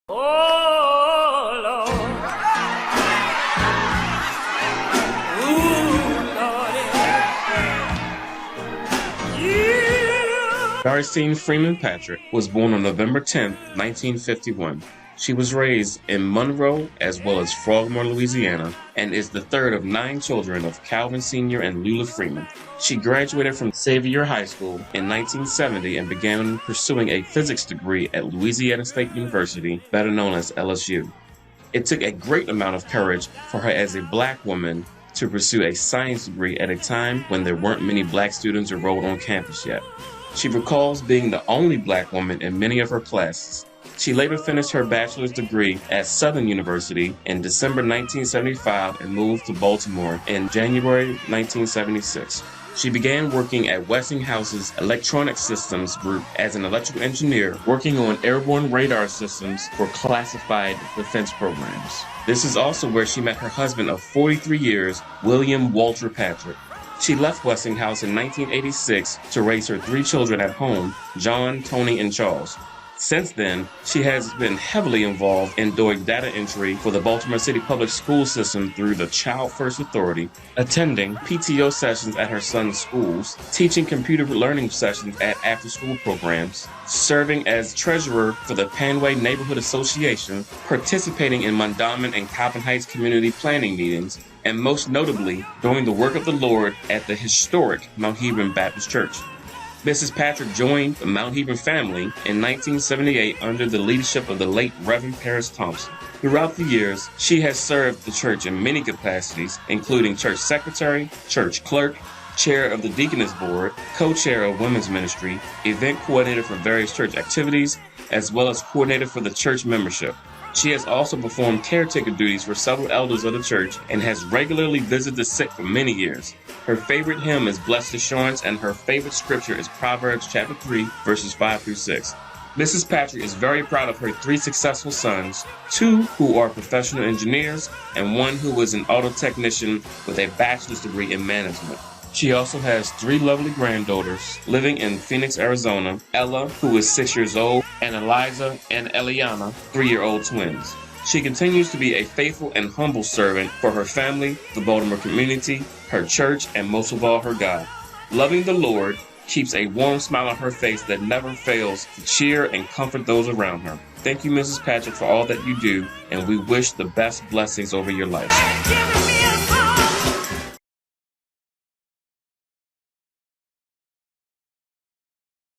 Oh, Lord. Ooh, Lord. Yeah. Doristine Freeman Patrick was born on November 10, 1951. She was raised in Monroe as well as Frogmore, Louisiana, and is the third of 9 children of Calvin Sr. and Lula Freeman. She graduated from Xavier High School in 1970 and began pursuing a physics degree at Louisiana State University, better known as LSU. It took a great amount of courage for her as a black woman to pursue a science degree at a time when there weren't many black students enrolled on campus yet. She recalls being the only black woman in many of her classes. She later finished her bachelor's degree at Southern University in December 1975 and moved to Baltimore in January 1976. She began working at Westinghouse's Electronic Systems Group as an electrical engineer, working on airborne radar systems for classified defense programs. This is also where she met her husband of 43 years, William Walter Patrick. She left Westinghouse in 1986 to raise her 3 children at home, John, Tony, and Charles. Since then, she has been heavily involved in doing data entry for the Baltimore City Public School System through the Child First Authority, attending PTO sessions at her son's schools, teaching computer learning sessions at after-school programs, serving as treasurer for the Panway Neighborhood Association, participating in Mondawmin and Coppin Heights community planning meetings, and most notably, doing the work of the Lord at the historic Mount Hebron Baptist Church. Mrs. Patrick joined the Mount Hebron family in 1978 under the leadership of the late Reverend Paris Thompson. Throughout the years, she has served the church in many capacities, including church secretary, church clerk, chair of the Deaconess Board, co-chair of women's ministry, event coordinator for various church activities, as well as coordinator for the church membership. She has also performed caretaker duties for several elders of the church and has regularly visited the sick for many years. Her favorite hymn is Blessed Assurance, and her favorite scripture is Proverbs chapter 3, verses 5 through 6. Mrs. Patrick is very proud of her 3 successful sons, 2 who are professional engineers, and 1 who is an auto technician with a bachelor's degree in management. She also has 3 lovely granddaughters living in Phoenix, Arizona, Ella, who is 6 years old, and Eliza and Eliana, 3-year-old twins. She continues to be a faithful and humble servant for her family, the Baltimore community, her church, and most of all, her God. Loving the Lord keeps a warm smile on her face that never fails to cheer and comfort those around her. Thank you, Mrs. Patrick, for all that you do, and we wish the best blessings over your life.